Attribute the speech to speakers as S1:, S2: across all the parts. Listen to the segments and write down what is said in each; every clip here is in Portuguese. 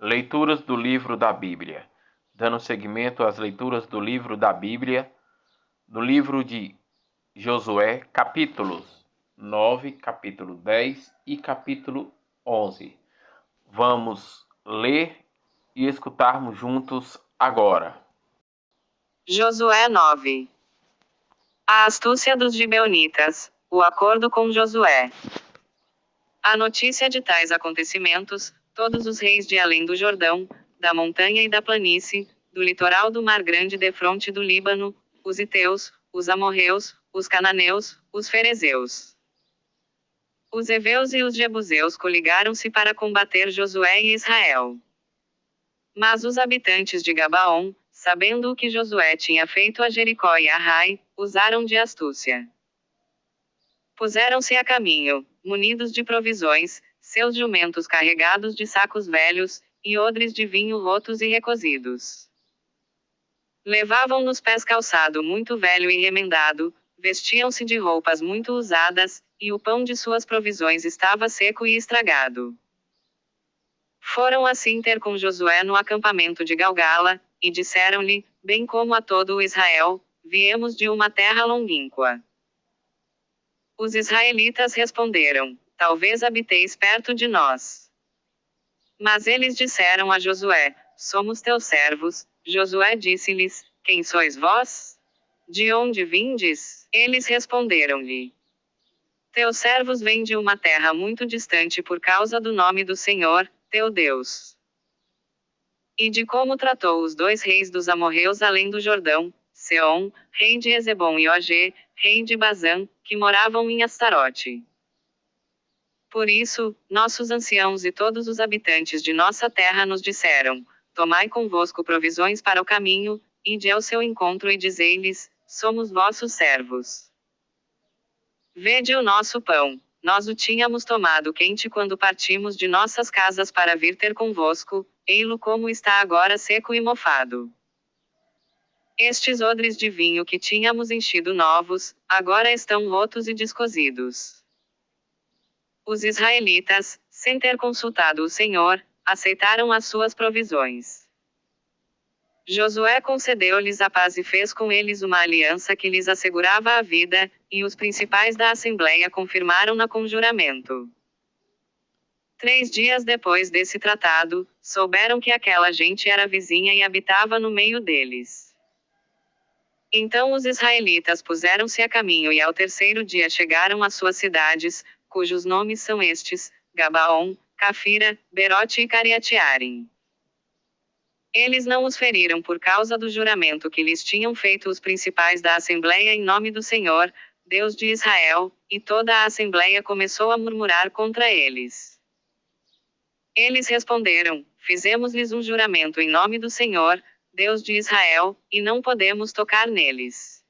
S1: Leituras do livro da Bíblia. Dando seguimento às leituras do livro da Bíblia, do livro de Josué, capítulos 9, capítulo 10 e capítulo 11. Vamos ler e escutarmos juntos agora.
S2: Josué 9. A astúcia dos gibeonitas, o acordo com Josué. A notícia de tais acontecimentos, todos os reis de além do Jordão, da montanha e da planície, do litoral do Mar Grande defronte do Líbano, os heteus, os amorreus, os cananeus, os ferezeus, os heveus e os jebuseus coligaram-se para combater Josué e Israel. Mas os habitantes de Gabaon, sabendo o que Josué tinha feito a Jericó e a Rai, usaram de astúcia. Puseram-se a caminho, munidos de provisões, seus jumentos carregados de sacos velhos, e odres de vinho rotos e recozidos. Levavam nos pés calçado muito velho e remendado, vestiam-se de roupas muito usadas, e o pão de suas provisões estava seco e estragado. Foram assim ter com Josué no acampamento de Galgala, e disseram-lhe, bem como a todo o Israel, viemos de uma terra longínqua. Os israelitas responderam, talvez habiteis perto de nós. Mas eles disseram a Josué, somos teus servos. Josué disse-lhes, quem sois vós? De onde vindes? Eles responderam-lhe, teus servos vêm de uma terra muito distante por causa do nome do Senhor, teu Deus. E de como tratou os dois reis dos amorreus além do Jordão, Seom, rei de Ezebom e Og, rei de Bazã, que moravam em Astarote. Por isso, nossos anciãos e todos os habitantes de nossa terra nos disseram, tomai convosco provisões para o caminho, ide ao seu encontro e dizei-lhes, somos vossos servos. Vede o nosso pão, nós o tínhamos tomado quente quando partimos de nossas casas para vir ter convosco, ei-lo como está agora seco e mofado. Estes odres de vinho que tínhamos enchido novos, agora estão rotos e descozidos. Os israelitas, sem ter consultado o Senhor, aceitaram as suas provisões. Josué concedeu-lhes a paz e fez com eles uma aliança que lhes assegurava a vida, e os principais da Assembleia confirmaram-na com juramento. 3 dias depois desse tratado, souberam que aquela gente era vizinha e habitava no meio deles. Então os israelitas puseram-se a caminho e ao terceiro dia chegaram às suas cidades, cujos nomes são estes, Gabaon, Cafira, Berote e Cariatiarim. Eles não os feriram por causa do juramento que lhes tinham feito os principais da Assembleia em nome do Senhor, Deus de Israel, e toda a Assembleia começou a murmurar contra eles. Eles responderam, fizemos-lhes um juramento em nome do Senhor, Deus de Israel, e não podemos tocar neles.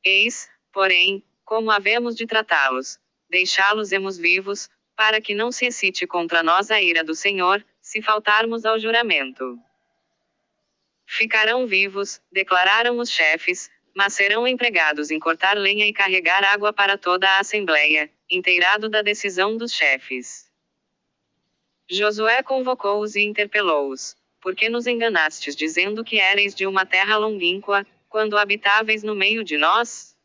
S2: Eis, porém, como havemos de tratá-los, deixá-los-emos vivos, para que não se excite contra nós a ira do Senhor, se faltarmos ao juramento. Ficarão vivos, declararam os chefes, mas serão empregados em cortar lenha e carregar água para toda a Assembleia, inteirado da decisão dos chefes. Josué convocou-os e interpelou-os, porque nos enganastes dizendo que éreis de uma terra longínqua, quando habitáveis no meio de nós?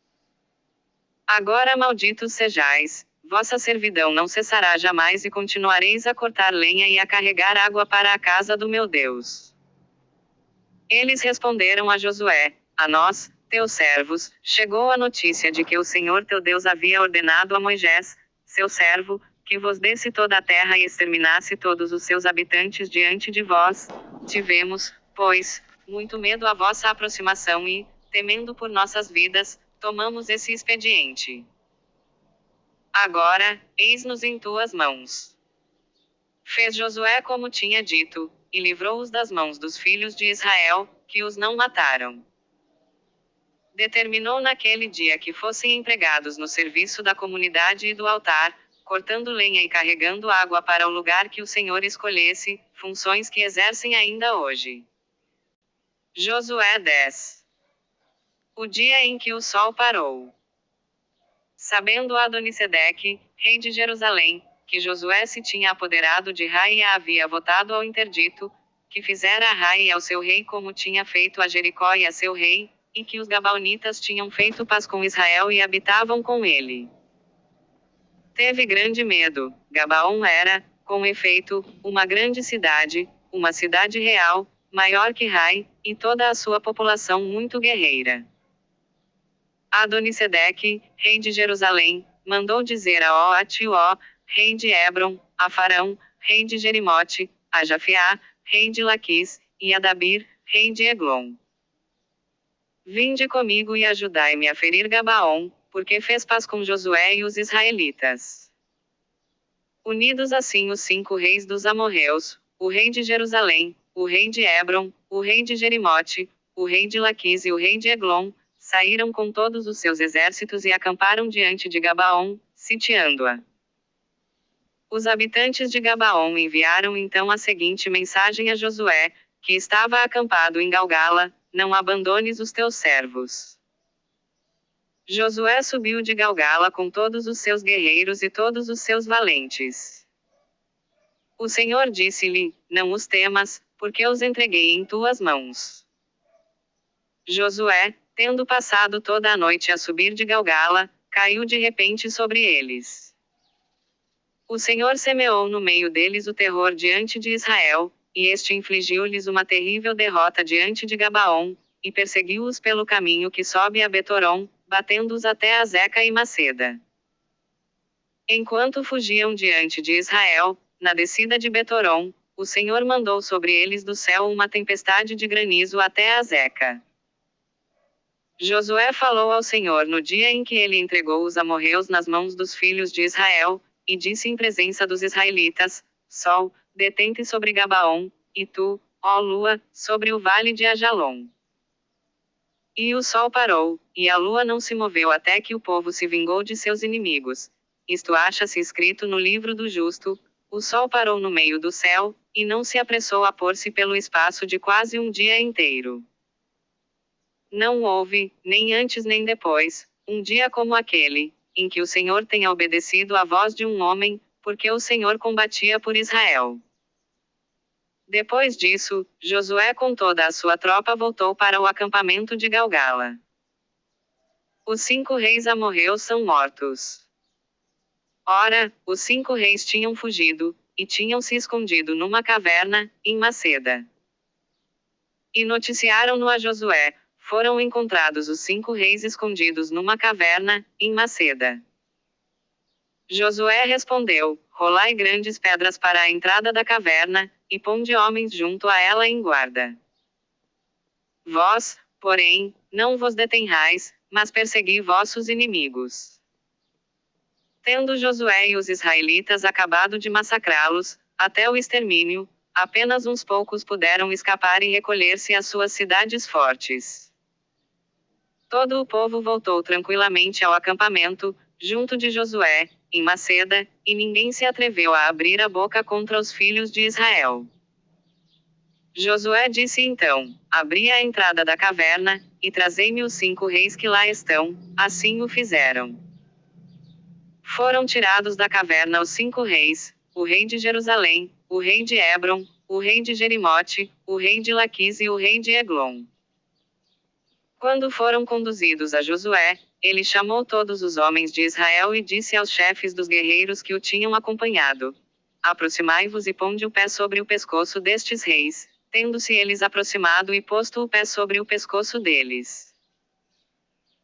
S2: Agora malditos sejais, vossa servidão não cessará jamais e continuareis a cortar lenha e a carregar água para a casa do meu Deus. Eles responderam a Josué, a nós, teus servos, chegou a notícia de que o Senhor teu Deus havia ordenado a Moisés, seu servo, que vos desse toda a terra e exterminasse todos os seus habitantes diante de vós. Tivemos, pois, muito medo à vossa aproximação e, temendo por nossas vidas, tomamos esse expediente. Agora, eis-nos em tuas mãos. Fez Josué como tinha dito, e livrou-os das mãos dos filhos de Israel, que os não mataram. Determinou naquele dia que fossem empregados no serviço da comunidade e do altar, cortando lenha e carregando água para o lugar que o Senhor escolhesse, funções que exercem ainda hoje. Josué 10. O dia em que o sol parou. Sabendo Adonisedeque, rei de Jerusalém, que Josué se tinha apoderado de Ai e a havia votado ao interdito, que fizera a Ai e ao seu rei como tinha feito a Jericó e a seu rei, e que os Gabaonitas tinham feito paz com Israel e habitavam com ele. Teve grande medo. Gabaon era, com efeito, uma grande cidade, uma cidade real, maior que Ai, e toda a sua população muito guerreira. Adonisedeque, rei de Jerusalém, mandou dizer a Oatió, rei de Hebron, a Farão, rei de Jerimote, a Jafiá, rei de Laquis, e a Dabir, rei de Eglon: vinde comigo e ajudai-me a ferir Gabaon, porque fez paz com Josué e os israelitas. Unidos assim os 5 reis dos amorreus, o rei de Jerusalém, o rei de Hebron, o rei de Jerimote, o rei de Laquis e o rei de Eglon, saíram com todos os seus exércitos e acamparam diante de Gabaon, sitiando-a. Os habitantes de Gabaon enviaram então a seguinte mensagem a Josué, que estava acampado em Galgala: não abandones os teus servos. Josué subiu de Galgala com todos os seus guerreiros e todos os seus valentes. O Senhor disse-lhe: não os temas, porque os entreguei em tuas mãos. Josué, tendo passado toda a noite a subir de Galgala, caiu de repente sobre eles. O Senhor semeou no meio deles o terror diante de Israel, e este infligiu-lhes uma terrível derrota diante de Gabaon, e perseguiu-os pelo caminho que sobe a Betorom, batendo-os até a Zeca e Maceda. Enquanto fugiam diante de Israel, na descida de Betorom, o Senhor mandou sobre eles do céu uma tempestade de granizo até a Zeca. Josué falou ao Senhor no dia em que ele entregou os amorreus nas mãos dos filhos de Israel, e disse em presença dos israelitas: Sol, detente sobre Gabaon, e tu, ó lua, sobre o vale de Ajalon. E o sol parou, e a lua não se moveu até que o povo se vingou de seus inimigos. Isto acha-se escrito no livro do justo: o sol parou no meio do céu, e não se apressou a pôr-se pelo espaço de quase um dia inteiro. Não houve, nem antes nem depois, um dia como aquele, em que o Senhor tenha obedecido à voz de um homem, porque o Senhor combatia por Israel. Depois disso, Josué com toda a sua tropa voltou para o acampamento de Galgala. Os 5 reis amorreus são mortos. Ora, os 5 reis tinham fugido, e tinham se escondido numa caverna, em Maceda. E noticiaram-no a Josué: foram encontrados os 5 reis escondidos numa caverna, em Maceda. Josué respondeu: rolai grandes pedras para a entrada da caverna, e ponde homens junto a ela em guarda. Vós, porém, não vos detenhais, mas persegui vossos inimigos. Tendo Josué e os israelitas acabado de massacrá-los, até o extermínio, apenas uns poucos puderam escapar e recolher-se às suas cidades fortes. Todo o povo voltou tranquilamente ao acampamento, junto de Josué, em Maceda, e ninguém se atreveu a abrir a boca contra os filhos de Israel. Josué disse então: abri a entrada da caverna, e trazei-me os 5 reis que lá estão. Assim o fizeram. Foram tirados da caverna os 5 reis, o rei de Jerusalém, o rei de Hebron, o rei de Jerimote, o rei de Laquis e o rei de Eglon. Quando foram conduzidos a Josué, ele chamou todos os homens de Israel e disse aos chefes dos guerreiros que o tinham acompanhado: aproximai-vos e ponde o pé sobre o pescoço destes reis. Tendo-se eles aproximado e posto o pé sobre o pescoço deles,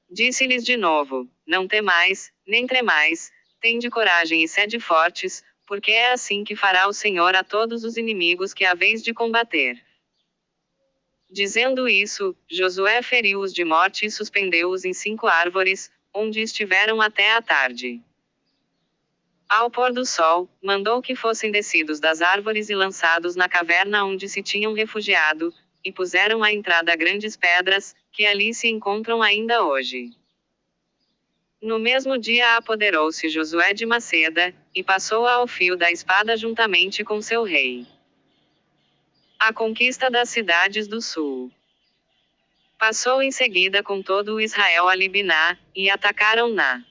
S2: disse-lhes de novo: não temais, nem tremais, tende coragem e sede fortes, porque é assim que fará o Senhor a todos os inimigos que haveis de combater. Dizendo isso, Josué feriu-os de morte e suspendeu-os em 5 árvores, onde estiveram até a tarde. Ao pôr do sol, mandou que fossem descidos das árvores e lançados na caverna onde se tinham refugiado, e puseram à entrada grandes pedras, que ali se encontram ainda hoje. No mesmo dia apoderou-se Josué de Maceda, e passou-a ao fio da espada juntamente com seu rei. A conquista das cidades do sul. Passou em seguida com todo o Israel a Libiná, e atacaram-na.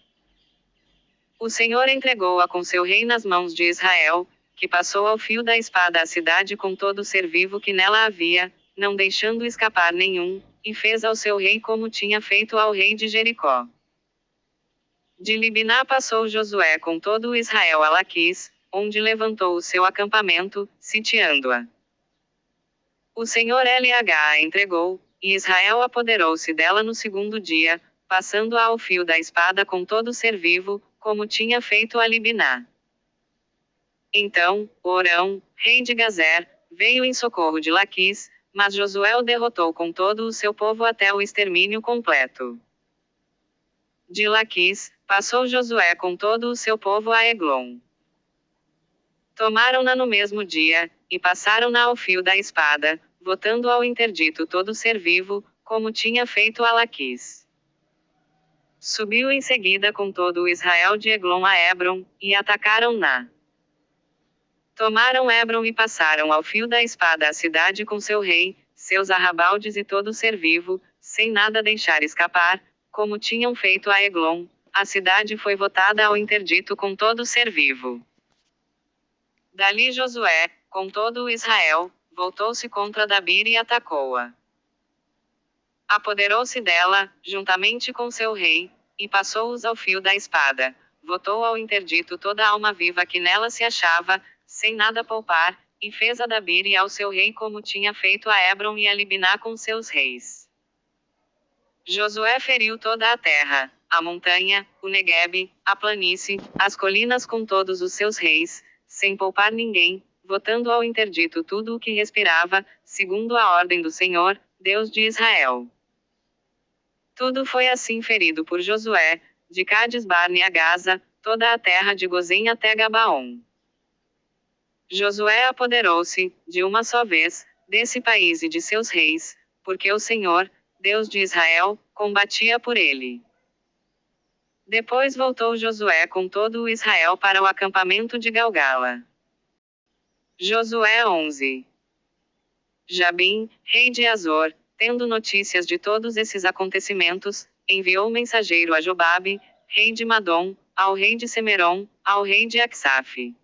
S2: O Senhor entregou-a com seu rei nas mãos de Israel, que passou ao fio da espada a cidade com todo ser vivo que nela havia, não deixando escapar nenhum, e fez ao seu rei como tinha feito ao rei de Jericó. De Libná passou Josué com todo o Israel a Laquis, onde levantou o seu acampamento, sitiando-a. O Senhor a entregou, e Israel apoderou-se dela no segundo dia, passando-a ao fio da espada com todo ser vivo, como tinha feito a Libná. Então, Orão, rei de Gazer, veio em socorro de Laquis, mas Josué o derrotou com todo o seu povo até o extermínio completo. De Laquis, passou Josué com todo o seu povo a Eglon. Tomaram-na no mesmo dia, e passaram-na ao fio da espada, botando ao interdito todo ser vivo, como tinha feito a Laquis. Subiu em seguida com todo o Israel de Eglon a Hebron, e atacaram-na. Tomaram Hebron e passaram ao fio da espada a cidade com seu rei, seus arrabaldes e todo ser vivo, sem nada deixar escapar, como tinham feito a Eglon. A cidade foi votada ao interdito com todo ser vivo. Dali Josué, com todo o Israel, voltou-se contra Dabir e atacou-a. Apoderou-se dela, juntamente com seu rei, e passou-os ao fio da espada, votou ao interdito toda a alma viva que nela se achava, sem nada poupar, e fez a Dabir e ao seu rei como tinha feito a Hebron e a Libná com seus reis. Josué feriu toda a terra, a montanha, o Neguebe, a planície, as colinas com todos os seus reis, sem poupar ninguém, votando ao interdito tudo o que respirava, segundo a ordem do Senhor, Deus de Israel. Tudo foi assim ferido por Josué, de Cades-Barne a Gaza, toda a terra de Gozém até Gabaon. Josué apoderou-se, de uma só vez, desse país e de seus reis, porque o Senhor, Deus de Israel, combatia por ele. Depois voltou Josué com todo o Israel para o acampamento de Galgala. Josué 11. Jabim, rei de Azor, tendo notícias de todos esses acontecimentos, enviou mensageiro a Jobabe, rei de Madom, ao rei de Semeron, ao rei de Aksaf.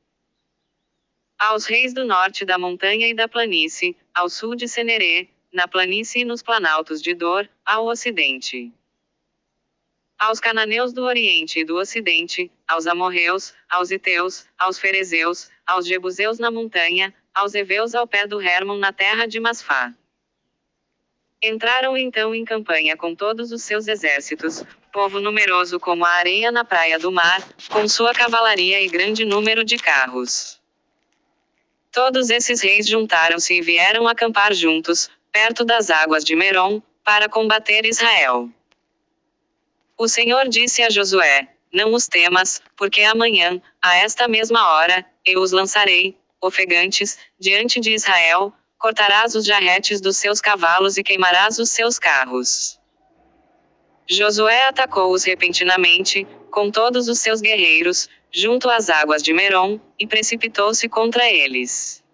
S2: Aos reis do norte da montanha e da planície, ao sul de Senerê, na planície e nos planaltos de Dor, ao ocidente. Aos cananeus do oriente e do ocidente, aos amorreus, aos iteus, aos ferezeus, aos jebuseus na montanha, aos heveus ao pé do Hermon na terra de Masfá. Entraram então em campanha com todos os seus exércitos, povo numeroso como a areia na praia do mar, com sua cavalaria e grande número de carros. Todos esses reis juntaram-se e vieram acampar juntos, perto das águas de Merom, para combater Israel. O Senhor disse a Josué: Não os temas, porque amanhã, a esta mesma hora, eu os lançarei, ofegantes, diante de Israel, cortarás os jarretes dos seus cavalos e queimarás os seus carros. Josué atacou-os repentinamente, com todos os seus guerreiros, junto às águas de Merom, e precipitou-se contra eles.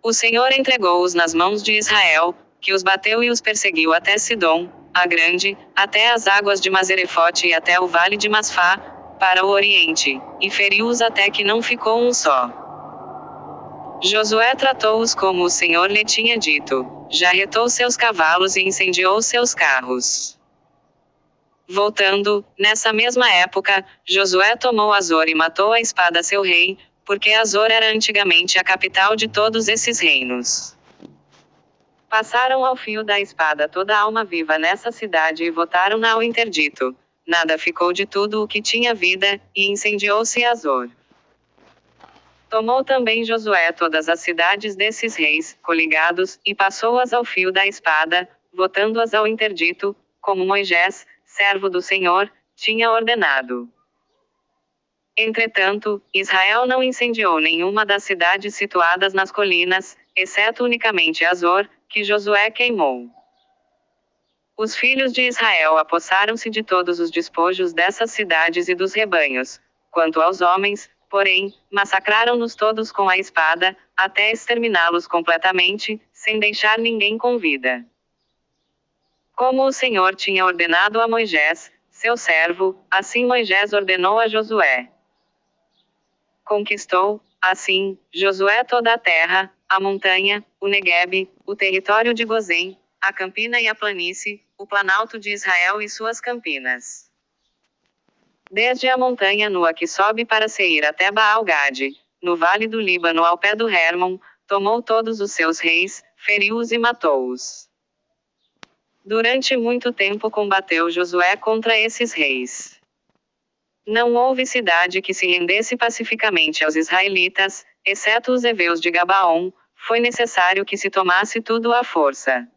S2: O Senhor entregou-os nas mãos de Israel, que os bateu e os perseguiu até Sidom, a grande, até as águas de Mazerefote e até o vale de Masfá, para o oriente, e feriu-os até que não ficou um só. Josué tratou-os como o Senhor lhe tinha dito, jarretou seus cavalos e incendiou seus carros. Voltando, nessa mesma época, Josué tomou Azor e matou à espada seu rei, porque Azor era antigamente a capital de todos esses reinos. Passaram ao fio da espada toda a alma viva nessa cidade e votaram-na ao interdito. Nada ficou de tudo o que tinha vida, e incendiou-se Azor. Tomou também Josué todas as cidades desses reis, coligados, e passou-as ao fio da espada, votando-as ao interdito, como Moisés, servo do Senhor, tinha ordenado. Entretanto, Israel não incendiou nenhuma das cidades situadas nas colinas, exceto unicamente Azor, que Josué queimou. Os filhos de Israel apossaram-se de todos os despojos dessas cidades e dos rebanhos. Quanto aos homens, porém, massacraram-nos todos com a espada, até exterminá-los completamente, sem deixar ninguém com vida. Como o Senhor tinha ordenado a Moisés, seu servo, assim Moisés ordenou a Josué. Conquistou, assim, Josué toda a terra, a montanha, o Neguebe, o território de Gozém, a campina e a planície, o planalto de Israel e suas campinas. Desde a montanha nua que sobe para Seir até Baal-Gade, no vale do Líbano ao pé do Hermon, tomou todos os seus reis, feriu-os e matou-os. Durante muito tempo combateu Josué contra esses reis. Não houve cidade que se rendesse pacificamente aos israelitas, exceto os heveus de Gabaon, foi necessário que se tomasse tudo à força.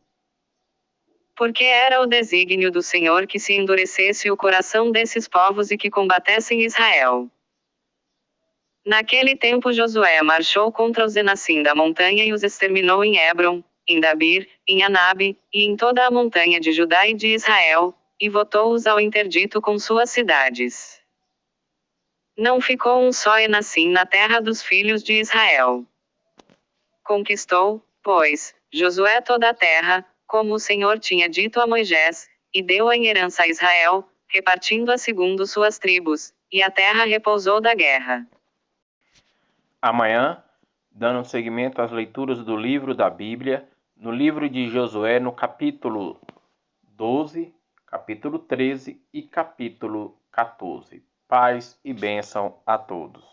S2: Porque era o desígnio do Senhor que se endurecesse o coração desses povos e que combatessem Israel. Naquele tempo Josué marchou contra os Enassim da montanha e os exterminou em Hebron, em Dabir, em Anabe, e em toda a montanha de Judá e de Israel, e votou-os ao interdito com suas cidades. Não ficou um só Enassim na terra dos filhos de Israel. Conquistou, pois, Josué toda a terra, como o Senhor tinha dito a Moisés, e deu-a em herança a Israel, repartindo-a segundo suas tribos, e a terra repousou da guerra.
S1: Amanhã, dando seguimento às leituras do livro da Bíblia, no livro de Josué, no capítulo 12, capítulo 13 e capítulo 14. Paz e bênção a todos.